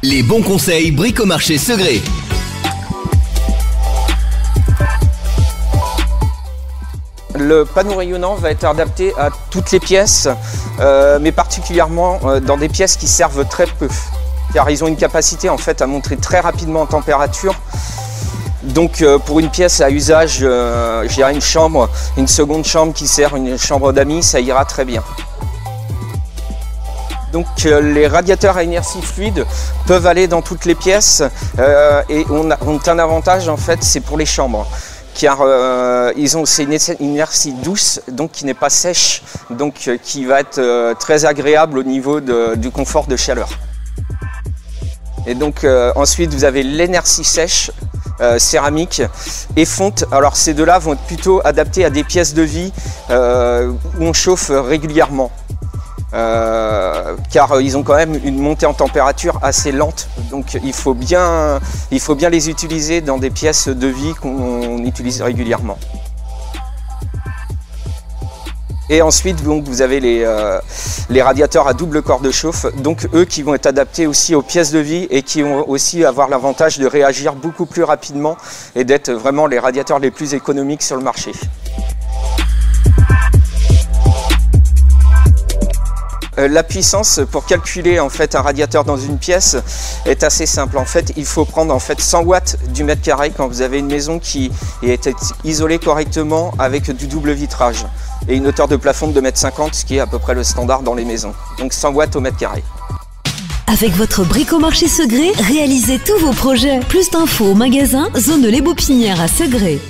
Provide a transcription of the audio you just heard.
Les bons conseils Bricomarché Segré. Le panneau rayonnant va être adapté à toutes les pièces, mais particulièrement dans des pièces qui servent très peu, car ils ont une capacité en fait à monter très rapidement en température. Donc pour une pièce à usage, je dirais une seconde chambre qui sert une chambre d'amis, ça ira très bien. Donc les radiateurs à inertie fluide peuvent aller dans toutes les pièces et ont un avantage en fait, c'est pour les chambres. Car c'est une inertie douce, donc qui n'est pas sèche, donc qui va être très agréable au niveau du confort de chaleur. Et donc ensuite vous avez l'inertie sèche, céramique et fonte. Alors ces deux-là vont être plutôt adaptés à des pièces de vie où on chauffe régulièrement. Car ils ont quand même une montée en température assez lente, donc il faut bien les utiliser dans des pièces de vie qu'on utilise régulièrement. Et ensuite donc, vous avez les radiateurs à double corps de chauffe, donc eux qui vont être adaptés aussi aux pièces de vie et qui vont aussi avoir l'avantage de réagir beaucoup plus rapidement et d'être vraiment les radiateurs les plus économiques sur le marché. La puissance pour calculer en fait un radiateur dans une pièce est assez simple. En fait, il faut prendre en fait 100 watts du mètre carré quand vous avez une maison qui est isolée correctement avec du double vitrage et une hauteur de plafond de 2,50 m, ce qui est à peu près le standard dans les maisons. Donc 100 watts au mètre carré. Avec votre Bricomarché Segré, réalisez tous vos projets. Plus d'infos au magasin Zone Les Baupinières à Segré.